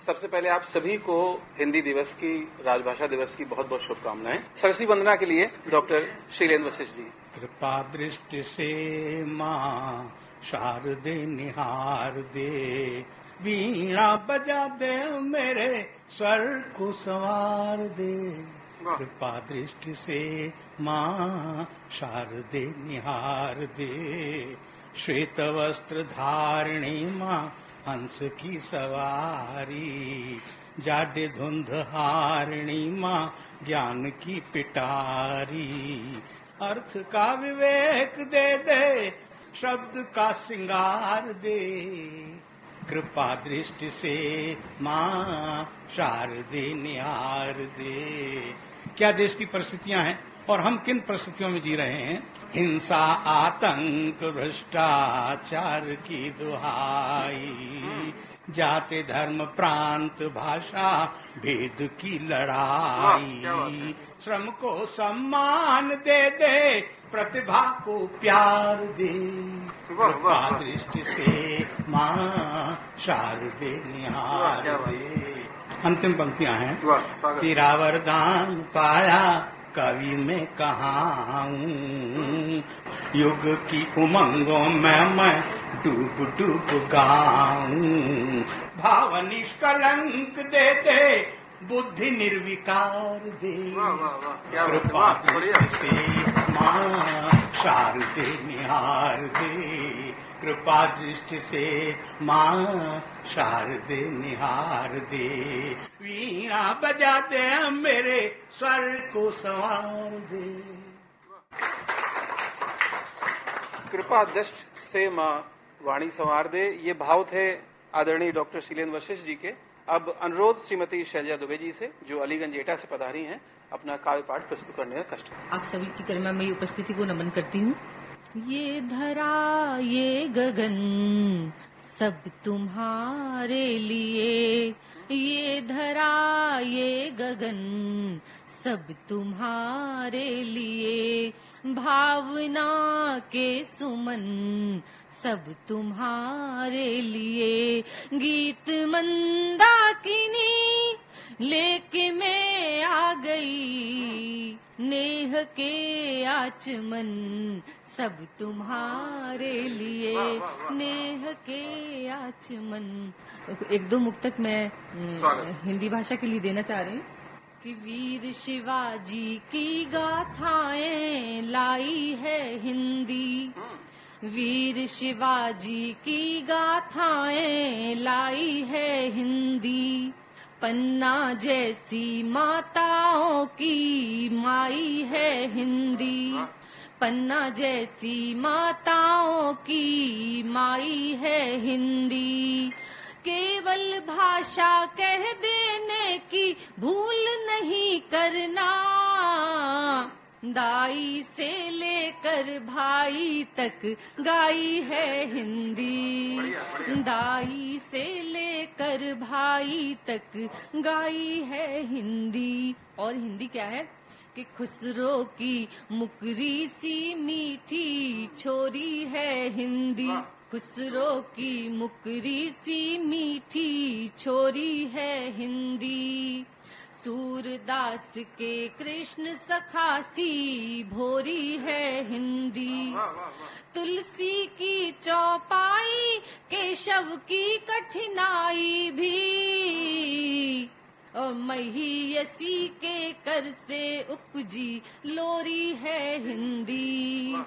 सबसे पहले आप सभी को हिंदी दिवस की, राजभाषा दिवस की बहुत बहुत शुभकामनाएं। सरस्वती वंदना के लिए डॉक्टर शीलेंद्र वशिष्ठ जी। कृपा दृष्टि से माँ शारदे निहार दे, वीणा बजा दे मेरे स्वर को संवार दे। कृपा दृष्टि से माँ शारदे निहार दे, श्वेत वस्त्र धारिणी माँ हंस की सवारी, जाडे धुंध हारिणी माँ ज्ञान की पिटारी। अर्थ का विवेक दे दे, शब्द का सिंगार दे, कृपा दृष्टि से माँ शारदे निहार दे। क्या देश की परिस्थितियां हैं और हम किन परिस्थितियों में जी रहे हैं। हिंसा, आतंक, भ्रष्टाचार की दुहाई, जाति धर्म प्रांत भाषा भेद की लड़ाई। श्रम को सम्मान दे दे, प्रतिभा को प्यार दे, कृपा दृष्टि से माँ शारदे निहार दे। अंतिम पंक्तियां हैं। तेरा वरदान पाया कवि में कहाँ हूँ, युग की उमंगों में मैं डूब डूब गाऊं। भाव निष्कलंक दे दे, बुद्धि निर्विकार दे, कृपा दृष्टि से माँ शारदे निहार दे, कृपा दृष्टि से माँ शारदे निहार दे। वीणा बजा दे मेरे स्वर को संवार दे। कृपा दृष्टि से माँ वाणी संवार दे, ये भाव थे आदरणीय डॉक्टर शीलेंद्र वशिष्ठ जी के। अब अनुरोध श्रीमती शैलजा दुबे जी से, जो अलीगंज एटा से पधारी हैं, अपना काव्य पाठ प्रस्तुत करने का कष्ट। आप सभी की करुणा में उपस्थिति को नमन करती हूँ। ये धरा ये गगन सब तुम्हारे लिए, ये धरा ये गगन सब तुम्हारे लिए, भावना के सुमन सब तुम्हारे लिए, गीत मंदाकिनी लेके मैं आ गई, नेह के आचमन सब तुम्हारे लिए, नेह के आचमन। एक दो मुक्तक मैं हिंदी भाषा के लिए देना चाह रही हूँ कि वीर शिवाजी की गाथाएं लाई है हिंदी, वीर शिवाजी की गाथाएं लाई है हिंदी, पन्ना जैसी माताओं की माई है हिंदी, पन्ना जैसी माताओं की माई है हिंदी, केवल भाषा कह देने की भूल नहीं करना, दाई से लेकर भाई तक गाई है हिंदी, दाई से लेकर भाई तक गाई है हिंदी। और हिंदी क्या है कि खुसरो की मुकरी सी मीठी छोरी है हिंदी, खुसरो की मुकरी सी मीठी छोरी है हिंदी, सूरदास के कृष्ण सखासी भोरी है हिंदी, तुलसी की चौपाई केशव की कठिनाई भी, और महियसी के कर से उपजी लोरी है हिंदी।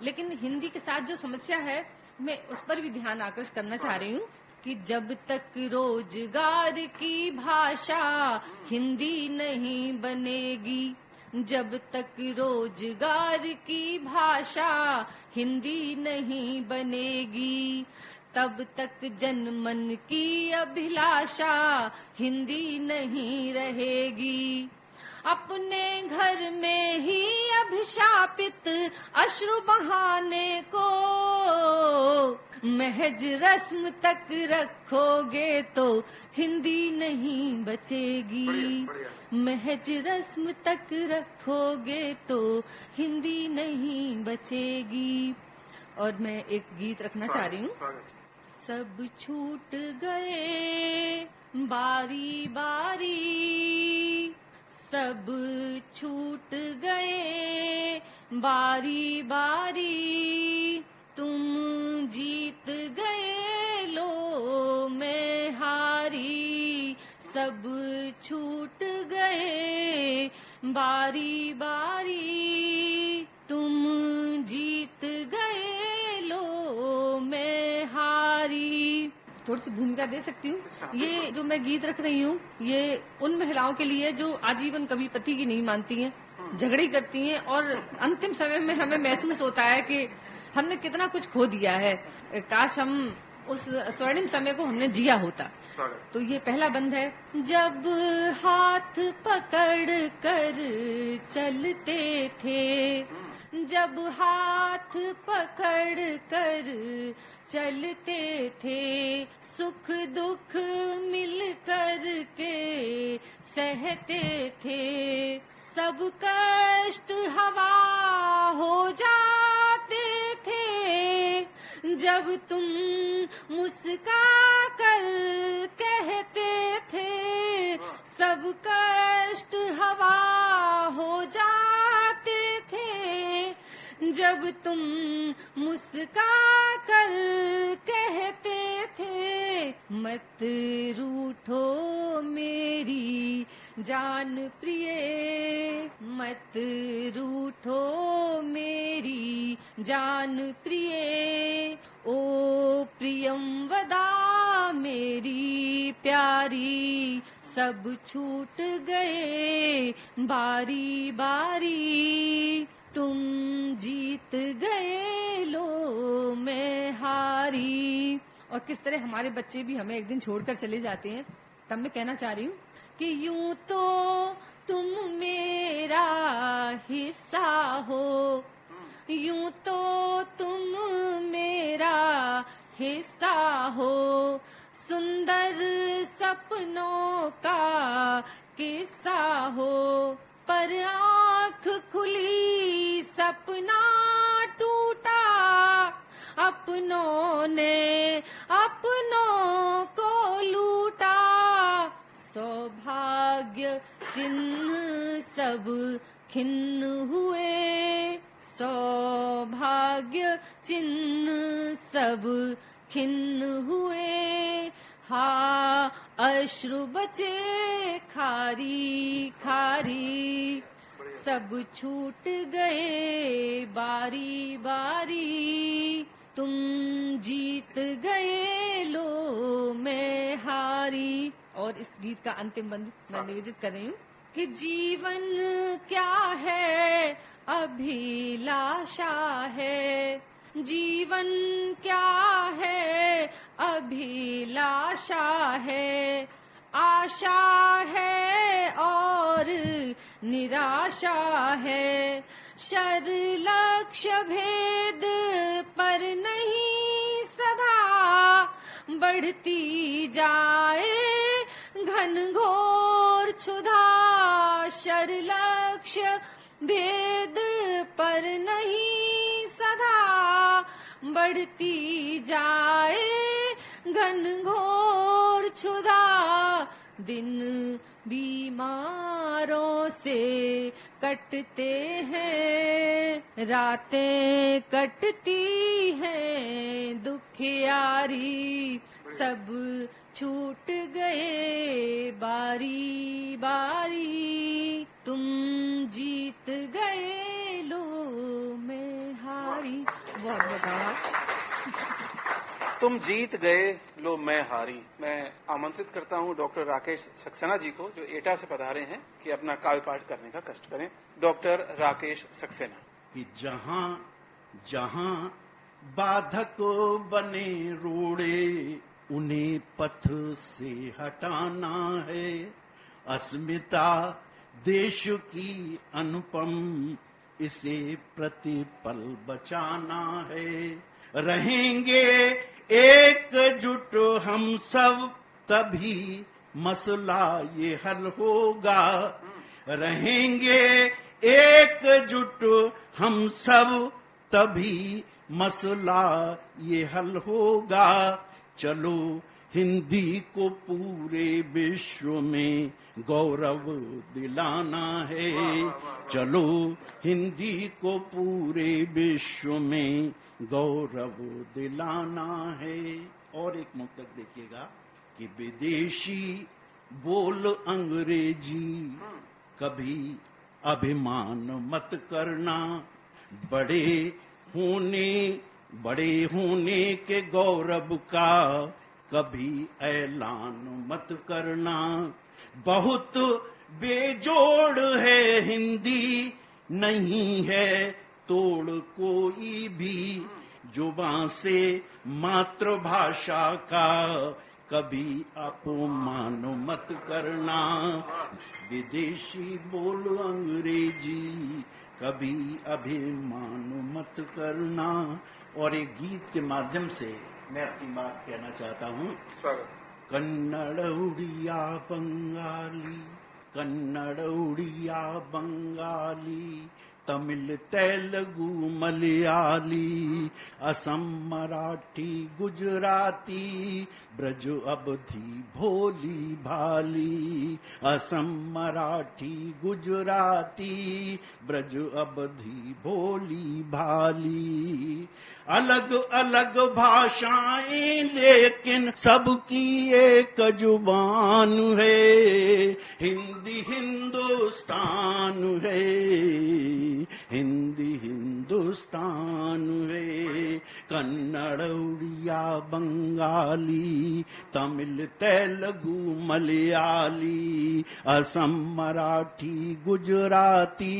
लेकिन हिंदी के साथ जो समस्या है, मैं उस पर भी ध्यान आकर्षित करना चाह रही हूँ कि जब तक रोजगार की भाषा हिंदी नहीं बनेगी, जब तक रोजगार की भाषा हिंदी नहीं बनेगी, तब तक जनमन की अभिलाषा हिंदी नहीं रहेगी। अपने घर में ही अभिशापित अश्रु बहाने को महज रस्म तक रखोगे तो हिंदी नहीं बचेगी, महज रस्म तक रखोगे तो हिंदी नहीं बचेगी। और मैं एक गीत रखना चाह रही हूँ। सब छूट गए बारी बारी सब छूट गए, बारी बारी तुम जीत गए, लो मैं हारी। सब छूट गए, बारी बारी तुम जीत गए, लो मैं हारी। थोड़ी सी भूमिका दे सकती हूँ। ये जो मैं गीत रख रही हूँ, ये उन महिलाओं के लिए जो आजीवन कभी पति की नहीं मानती हैं, झगड़े करती हैं, और अंतिम समय में हमें महसूस होता है कि हमने कितना कुछ खो दिया है, काश हम उस स्वर्णिम समय को हमने जिया होता। तो ये पहला बंद है। जब हाथ पकड़ कर चलते थे, जब हाथ पकड़ कर चलते थे, सुख दुख मिल कर के सहते थे, सब कष्ट हवा हो जाते थे, जब तुम मुस्का कर कहते थे, सब कष्ट हवा हो जाते थे, जब तुम मुस्का कर कहते थे, मत रूठो मेरी जान प्रिय, मत रूठो मेरी जान प्रिय, ओ प्रियम वदा मेरी प्यारी, सब छूट गए बारी बारी, तुम जीत गए, लो मैं हारी। और किस तरह हमारे बच्चे भी हमें एक दिन छोड़कर चले जाते हैं। तब मैं कहना चाह रही हूँ कि यूं तो तुम मेरा हिस्सा हो, यूं तो तुम मेरा हिस्सा हो, सुंदर सपनों का किस्सा हो, पर आँख खुली सपना टूटा, अपनों ने अपनों को लूटा, सौभाग्य चिन्ह सब खिन्न हुए, सौभाग्य चिन्ह सब खिन्न हुए, हाँ अश्रु बचे खारी खारी, सब छूट गए बारी बारी, तुम जीत गए, लो मैं हारी। और इस गीत का अंतिम बंद मैं निवेदित कर रही हूँ कि जीवन क्या है अभिलाषा है, जीवन क्या है अभिलाषा है, आशा है और निराशा है, शर लक्ष्य भेद पर नहीं सदा, बढ़ती जाए घनघोर क्षुधा, शर लक्ष्य भेद पर नहीं सदा, बढ़ती जाए घनघोर क्षुधा, दिन बीमारों से कटते हैं, रातें कटती हैं दुखियारी, सब छूट गए बारी बारी, तुम जीत गए, लो मैं हारी। बहुत बहुत तुम जीत गए, लो मैं हारी। मैं आमंत्रित करता हूं डॉक्टर राकेश सक्सेना जी को, जो एटा से पधारे हैं, कि अपना काव्य पाठ करने का कष्ट करें। डॉक्टर राकेश सक्सेना। कि जहां जहां बाधक बने रोड़े, उन्हें पथ से हटाना है, अस्मिता देश की अनुपम, इसे प्रतिपल बचाना है, रहेंगे एकजुट हम सब, तभी मसला ये हल होगा, रहेंगे एकजुट हम सब, तभी मसला ये हल होगा, चलो हिंदी को पूरे विश्व में गौरव दिलाना है। चलो हिंदी को पूरे विश्व में गौरव दिलाना है। और एक मुक्तक देखिएगा कि विदेशी बोल अंग्रेजी कभी अभिमान मत करना, बड़े होने के गौरव का कभी ऐलान मत करना। बहुत बेजोड़ है हिंदी, नहीं है तोड़ कोई भी, जुबान से मातृभाषा का कभी अपमान मत करना। विदेशी बोल अंग्रेजी कभी अभिमान मत करना। और एक गीत के माध्यम से मैं अपनी बात कहना चाहता हूँ। कन्नड़ उड़िया बंगाली, कन्नड़ उड़िया बंगाली, तमिल तेलुगु मलयाली, असम मराठी गुजराती, ब्रज अवधी भोली भाली। असम मराठी गुजराती, ब्रज अवधी भोली भाली। अलग अलग भाषाएं लेकिन सबकी एक जुबान है। हिंदी हिंदुस्तान है, हिंदी हिंदुस्तान है। कन्नड़ उड़िया बंगाली, तमिल तेलुगु मलयाली, असम मराठी गुजराती,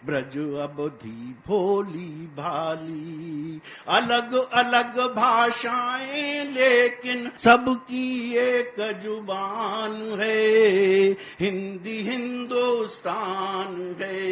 ब्रज अवधी भोली भाली। अलग अलग भाषाएं लेकिन सबकी एक जुबान है। हिंदी हिंदुस्तान है,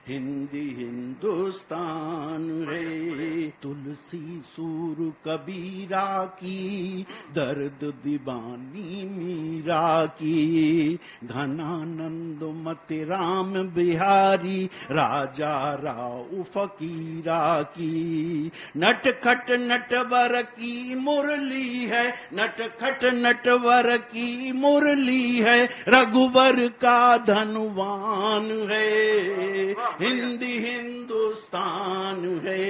हिंदी हिंदुस्तान है। तुलसी सूर कबीरा की, दर्द दीवानी मीरा की, घनानंद मति राम बिहारी, राजा राव फकीरा की। नटखट नटवर की मुरली है, नटखट नटवर की मुरली है, रघुबर का धनवान है। हिंदी हिंदुस्तान है।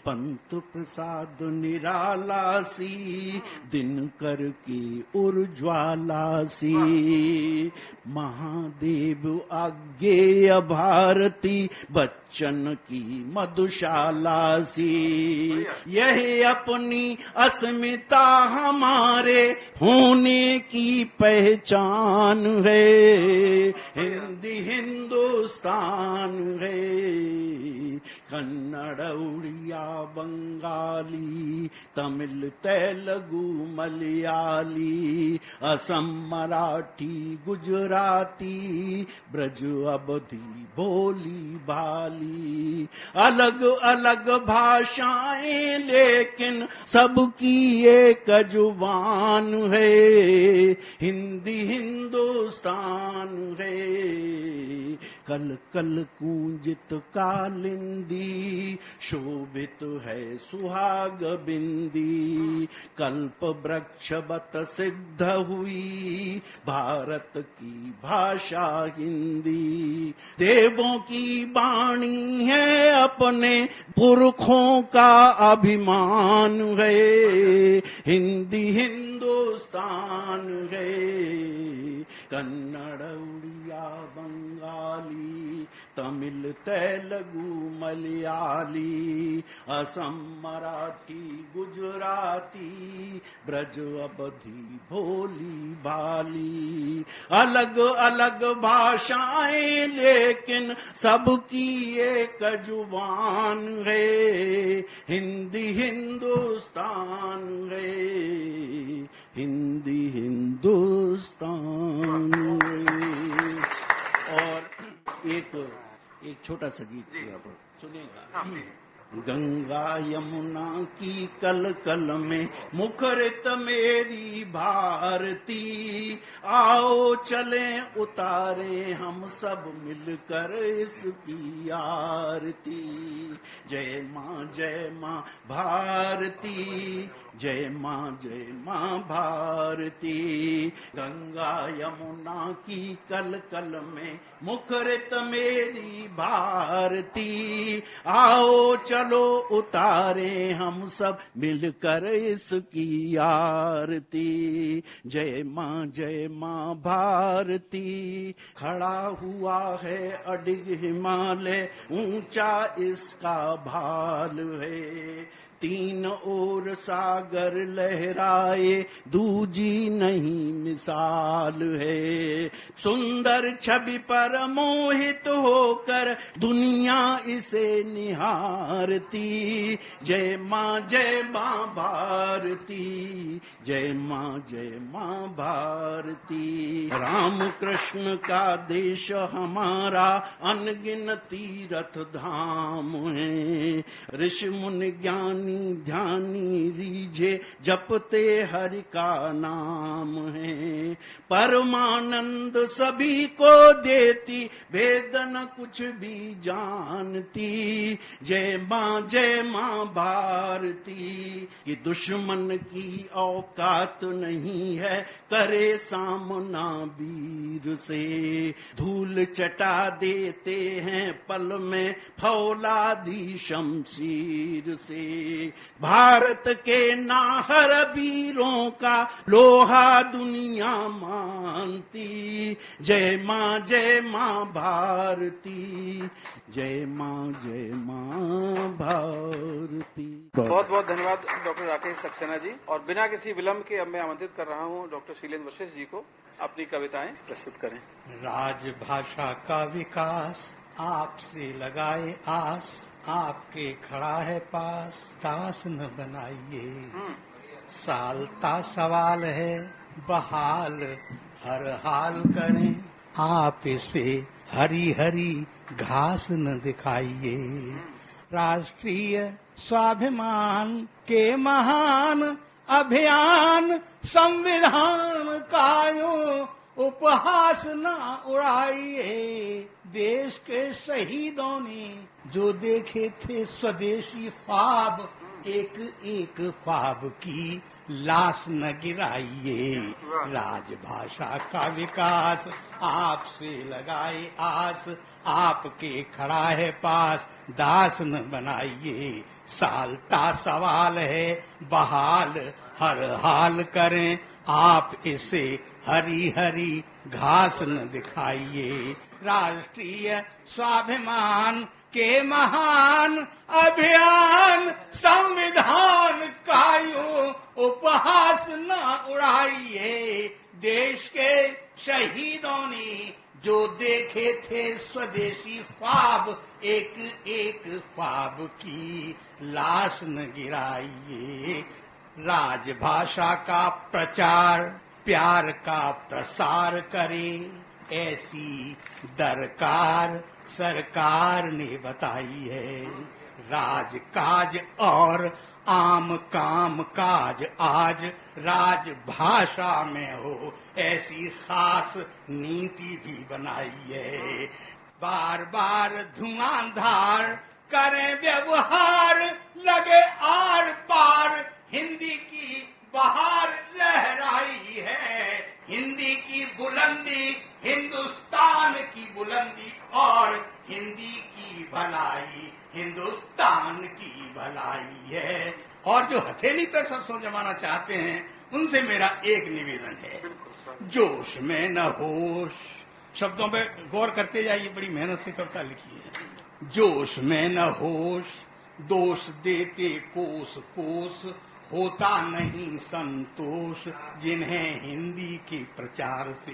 पंत प्रसाद निराला सी, दिनकर की उर्ज्वाला सी, महादेव आज्ञेय भारती, बच्चन की मधुशाला सी। यही अपनी अस्मिता हमारे होने की पहचान है। हिंदी हिंदुस्तान है। कन्नड़ उड़िया बंगाली, तमिल तेलुगु मलयाली, असम मराठी गुजराती, ब्रज अवधी भोली भाली। अलग अलग भाषाएं लेकिन सबकी एक जुबान है। हिंदी हिंदुस्तान है। कल कल कूंजित कालिंदी, शोभित है सुहाग बिंदी। कल्प वृक्षवत सिद्ध हुई भारत की भाषा हिंदी। देवों की वाणी है, अपने पुरखों का अभिमान है। हिंदी हिंदुस्तान है। कन्नड़ उड़िया बंगाली, तमिल तेलुगु मलयाली, असम मराठी गुजराती, ब्रज अवधी भोली भाली। अलग अलग भाषाएं लेकिन सबकी एक जुबान है। हिंदी हिंदुस्तान है। हिंदी हिंदुस्तान है। और एक छोटा सा गीत सुनिएगा। गंगा यमुना की कल कल में मुखरित मेरी भारती, आओ चले उतारे हम सब मिलकर इसकी आरती। जय माँ भारती, जय माँ भारती। गंगा यमुना की कल कल में मुखरित मेरी भारती, आओ चलो उतारे हम सब मिलकर इसकी आरती। जय माँ भारती। खड़ा हुआ है अडिग हिमालय, ऊंचा इसका भाल है, तीन ओर सागर लहराए दूजी नहीं मिसाल है। सुंदर छवि पर मोहित होकर दुनिया इसे निहारती। जय माँ भारती, जय माँ भारती। राम कृष्ण का देश हमारा अनगिन तीर्थ धाम है, ऋषि मुनि ज्ञानी ध्यानी रीझे जपते हरि का नाम है। परमानंद सभी को देती, भेद न कुछ भी जानती। जय माँ भारती। कि दुश्मन की औकात नहीं है, करे सामना वीर से, धूल चटा देते हैं पल में फौलादी शमशीर से। भारत के नाहर वीरों का लोहा दुनिया मानती। जय माँ भारती, जय माँ भारती। बहुत बहुत धन्यवाद डॉक्टर राकेश सक्सेना जी। और बिना किसी विलंब के अब मैं आमंत्रित कर रहा हूं डॉक्टर शीलेंद्र वशिष्ठ जी को अपनी कविताएं प्रस्तुत करें। राजभाषा का विकास आपसे लगाए आस, आपके खड़ा है पास, दास न बनाइए। सालता सवाल है बहाल हर हाल करें, आप इसे हरी हरी घास न दिखाइए। राष्ट्रीय स्वाभिमान के महान अभियान, संविधान कायो उपहास न उड़ाइए। देश के शहीदों ने जो देखे थे स्वदेशी ख्वाब, एक एक ख्वाब की लाश न गिराइए। राजभाषा का विकास आपसे लगाए आस, आपके खड़ा है पास, दास न बनाइए। सालता सवाल है बहाल हर हाल करें, आप इसे हरी हरी घास न दिखाइए। राष्ट्रीय स्वाभिमान के महान अभियान, संविधान कायो उपहास न उड़ाइए। देश के शहीदों ने जो देखे थे स्वदेशी ख्वाब, एक एक ख्वाब की लाश न गिराइए। राजभाषा का प्रचार प्यार का प्रसार करे, ऐसी दरकार सरकार ने बताई है। राजकाज और आम काम काज आज राजभाषा में हो, ऐसी खास नीति भी बनाई है। बार बार धुआंधार करें व्यवहार, लगे आर पार हिंदी की बहार लहराई है। हिंदी की बुलंदी हिंदुस्तान की बुलंदी, और हिंदी की भलाई हिंदुस्तान की भलाई है। और जो हथेली पर सरसों जमाना चाहते हैं, उनसे मेरा एक निवेदन है, जोश में न होश। शब्दों पे गौर करते जाइए, बड़ी मेहनत से कविता लिखी है। जोश में न होश, दोष देते कोस कोस, होता नहीं संतोष जिन्हें हिंदी के प्रचार से।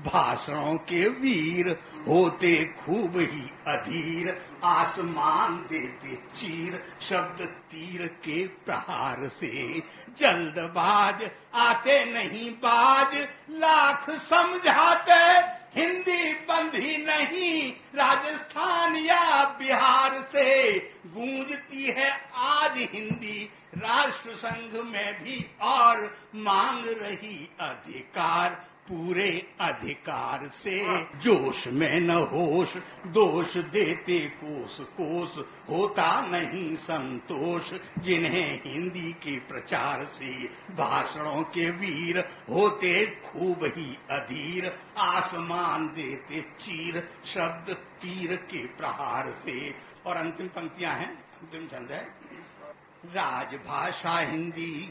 भाषणों के वीर होते खूब ही अधीर, आसमान देते चीर शब्द तीर के प्रहार से। जल्दबाज आते नहीं बाज, लाख समझाते हिंदी बंधी नहीं राजस्थान या बिहार से। गूंजती है आज हिंदी राष्ट्र संघ में भी और मांग रही अधिकार पूरे अधिकार से। जोश में न होश दोष देते कोस कोस होता नहीं संतोष जिन्हें हिंदी के प्रचार से भाषणों के वीर होते खूब ही अधीर आसमान देते चीर शब्द तीर के प्रहार से। और अंतिम पंक्तियां हैं, अंतिम छंद है, राजभाषा हिंदी।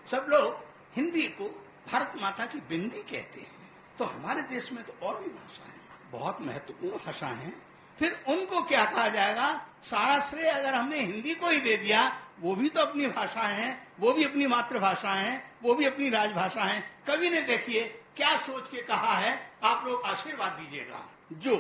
सब लोग हिंदी को भारत माता की बिंदी कहते हैं, तो हमारे देश में तो और भी भाषाएं बहुत महत्वपूर्ण भाषा हैं। फिर उनको क्या कहा जाएगा? सारा श्रेय अगर हमने हिंदी को ही दे दिया, वो भी तो अपनी भाषा है, वो भी अपनी मातृभाषा है, वो भी अपनी राजभाषा है। कवि ने देखिए क्या सोच के कहा है, आप लोग आशीर्वाद दीजिएगा। जो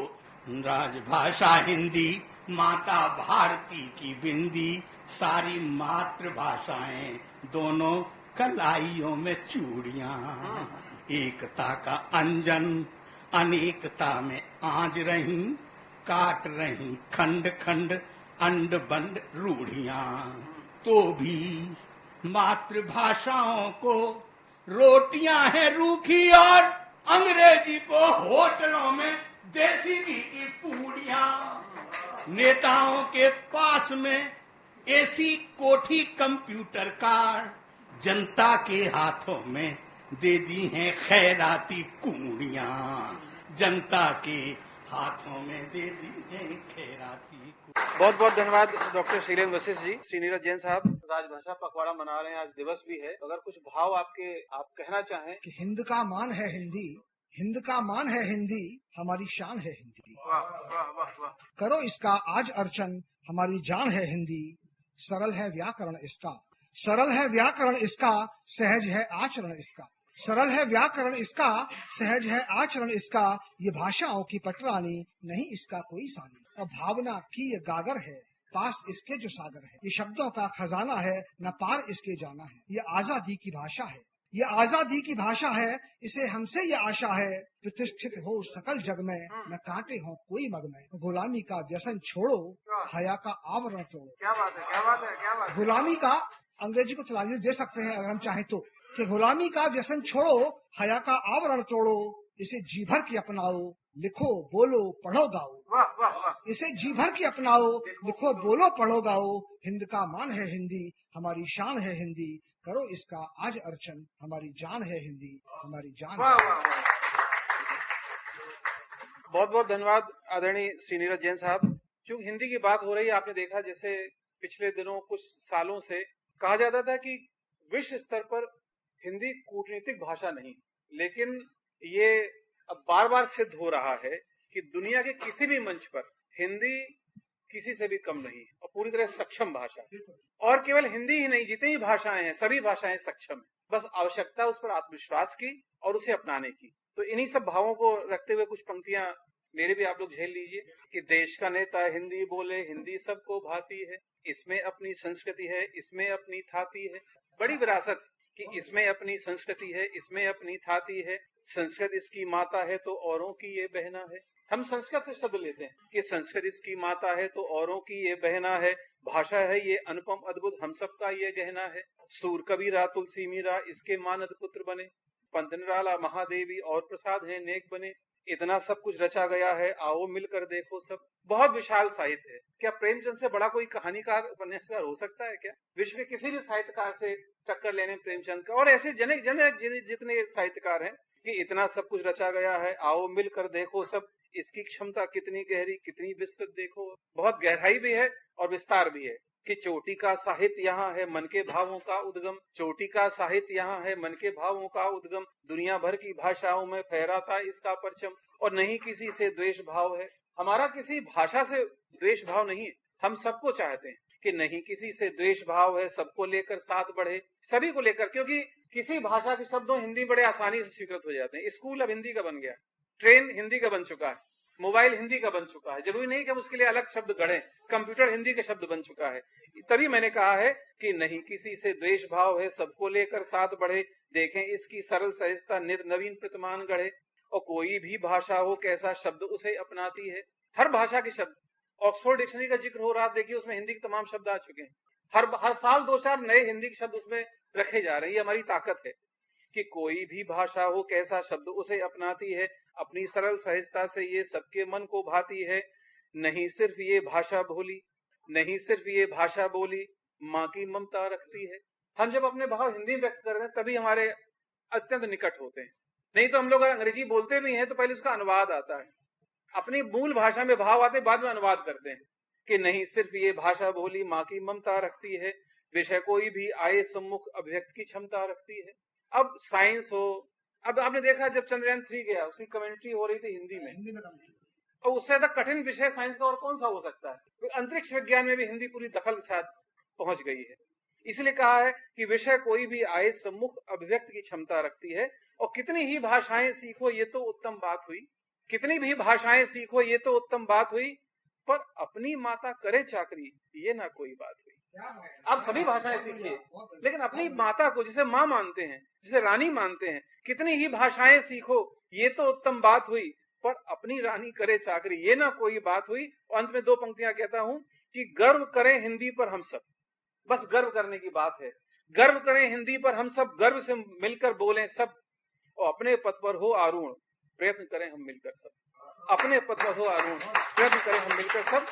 राजभाषा हिंदी माता भारती की बिंदी, सारी मातृभाषाएं दोनों कलाइयों में चूड़ियां, एकता का अंजन अनेकता में आंज रही, काट रही खंड खंड अंड बंड रूढ़ियां। तो भी मातृभाषाओं को रोटियां हैं रूखी और अंग्रेजी को होटलों में देसी घी की पूड़ियां। नेताओं के पास में एसी कोठी कंप्यूटर कार, जनता के हाथों में दे दी हैं खैराती कूड़ियां। जनता के हाथों में दे दी हैं खैराती। बहुत बहुत धन्यवाद डॉक्टर शीलेंद्र वशिष्ठ जी। श्री नीरज जैन साहब, राजभाषा पखवाड़ा मना रहे हैं, आज दिवस भी है, अगर कुछ भाव आप कहना चाहें। कि हिंद का मान है हिंदी, हिंद का मान है हिंदी, हमारी शान है हिंदी। वाह वाह वाह वाह। करो इसका आज अर्चन, हमारी जान है हिंदी। सरल है व्याकरण इसका, सरल है व्याकरण इसका, सहज है आचरण इसका। सरल है व्याकरण इसका, सहज है आचरण इसका। ये भाषाओं की पटरानी, नहीं इसका कोई सानी। और भावना की ये गागर है, पास इसके जो सागर है। ये शब्दों का खजाना है, न पार इसके जाना है। ये आजादी की भाषा है, ये आजादी की भाषा है। इसे हमसे ये आशा है, प्रतिष्ठित हो सकल जग में, न कांटे हो कोई मग में। गुलामी का व्यसन छोड़ो, हया का आवरण तोड़ो। क्या बात है, क्या बात है, क्या बात है। गुलामी का, अंग्रेजी को तलाजी दे सकते हैं अगर हम चाहें तो, कि गुलामी का व्यसन छोड़ो, हया का आवरण तोड़ो। इसे जी भर के अपनाओ, लिखो बोलो पढ़ो गाओ। वाह वाह वाह। इसे जी भर के अपनाओ, लिखो बोलो पढ़ो गाओ। हिंद का मान है हिंदी, हमारी शान है हिंदी। करो इसका आज अर्चन, हमारी जान है हिंदी, हमारी जान वाह है। वाह वाह। बहुत बहुत धन्यवाद आदरणीय श्री नीरज जैन साहब। चूंकि हिंदी की बात हो रही है, आपने देखा जैसे पिछले दिनों कुछ सालों से कहा जाता था कि विश्व स्तर पर हिंदी कूटनीतिक भाषा नहीं, लेकिन ये अब बार बार सिद्ध हो रहा है कि दुनिया के किसी भी मंच पर हिंदी किसी से भी कम नहीं और पूरी तरह सक्षम भाषा है। और केवल हिंदी ही नहीं, जितनी भी भाषाएं हैं सभी भाषाएं सक्षम है, बस आवश्यकता उस पर आत्मविश्वास की और उसे अपनाने की। तो इन्हीं सब भावों को रखते हुए कुछ पंक्तियां मेरे भी आप लोग झेल लीजिए कि देश का नेता हिंदी बोले, हिंदी सबको भाती है, इसमें अपनी संस्कृति है, इसमें अपनी थाती है। बड़ी विरासत कि इसमें अपनी संस्कृति है, इसमें अपनी थाती है, संस्कृत इसकी माता है तो औरों की ये बहना है। हम संस्कृत से शब्द लेते हैं कि संस्कृत इसकी माता है तो औरों की ये बहना है। भाषा है ये अनुपम अद्भुत, हम सबका ये गहना है। सूर कबीरा तुलसी मीरा इसके मानद पुत्र बने, पंत निराला महादेवी और प्रसाद है नेक बने। इतना सब कुछ रचा गया है, आओ मिलकर देखो सब। बहुत विशाल साहित्य है। क्या प्रेमचंद से बड़ा कोई कहानीकार उपन्यासकार हो सकता है क्या? विश्व के किसी भी साहित्यकार से टक्कर लेने प्रेमचंद का और ऐसे जने जितने साहित्यकार हैं कि इतना सब कुछ रचा गया है, आओ मिलकर देखो सब। इसकी क्षमता कितनी गहरी, कितनी विस्तृत देखो। बहुत गहराई भी है और विस्तार भी है कि चोटी का साहित्य यहाँ है, मन के भावों का उद्गम। चोटी का साहित्य यहाँ है, मन के भावों का उद्गम। दुनिया भर की भाषाओं में फहराता इसका परचम, और नहीं किसी से द्वेष भाव है। हमारा किसी भाषा से द्वेष भाव नहीं है, हम सबको चाहते हैं कि नहीं किसी से द्वेष भाव है, सबको लेकर साथ बढ़े, सभी को लेकर। क्योंकि किसी भाषा के शब्दों हिंदी बड़े आसानी से स्वीकृत हो जाते हैं। स्कूल अब हिंदी का बन गया, ट्रेन हिंदी का बन चुका है, मोबाइल हिंदी का बन चुका है। जरूरी नहीं कि हम उसके लिए अलग शब्द गढ़ें, कंप्यूटर हिंदी का शब्द बन चुका है। तभी मैंने कहा है कि नहीं किसी से द्वेष भाव है, सबको लेकर साथ बढ़े। देखें इसकी सरल सहजता, नित नवीन प्रतिमान गढ़े। और कोई भी भाषा हो कैसा शब्द उसे अपनाती है। हर भाषा के शब्द ऑक्सफोर्ड डिक्शनरी का जिक्र हो रहा, देखिए उसमें हिंदी के तमाम शब्द आ चुके हैं। हर साल 2-4 नए हिंदी के शब्द उसमें रखे जा रहे हैं। ये हमारी ताकत है कि कोई भी भाषा हो, कैसा शब्द उसे अपनाती है अपनी सरल सहजता से, ये सबके मन को भाती है। नहीं सिर्फ ये भाषा बोली, नहीं सिर्फ ये भाषा बोली, माँ की ममता रखती है। हम जब अपने भाव हिंदी में व्यक्त करते हैं तभी हमारे अत्यंत निकट होते हैं। नहीं तो हम लोग अंग्रेजी बोलते भी हैं तो पहले उसका अनुवाद आता है, अपनी मूल भाषा में भाव आते, बाद में अनुवाद करते हैं कि नहीं सिर्फ ये भाषा बोली, माँ की ममता रखती है, विषय कोई भी आए सम्मुख अभिव्यक्त की क्षमता रखती है। अब साइंस हो, अब आपने देखा जब चंद्रयान 3 गया उसकी कमेंट्री हो रही थी हिंदी में, और उससे ज्यादा कठिन विषय साइंस का और कौन सा हो सकता है। अंतरिक्ष विज्ञान में भी हिंदी पूरी दखल के साथ पहुंच गई है। इसलिए कहा है कि विषय कोई भी आए सम्मुख अभिव्यक्त की क्षमता रखती है। और कितनी ही भाषाएं सीखो ये तो उत्तम बात हुई, कितनी भी भाषाएं सीखो ये तो उत्तम बात हुई, पर अपनी माता करे चाकरी ये ना कोई बात हुई। आप सभी भाषाएं सीखिए, लेकिन अपनी माता को जिसे माँ मानते हैं, जिसे रानी मानते हैं, कितनी ही भाषाएं सीखो ये तो उत्तम बात हुई, पर अपनी रानी करे चाकरी ये ना कोई बात हुई। और अंत में 2 पंक्तियां कहता हूं कि गर्व करें हिंदी पर हम सब, बस गर्व करने की बात है। गर्व करें हिंदी पर हम सब, गर्व से मिलकर बोलें सब, और अपने पथ पर हो आरूढ़ प्रयत्न करें हम मिलकर सब। अपने पथ पर हो आरूढ़ प्रयत्न करें हम मिलकर सब।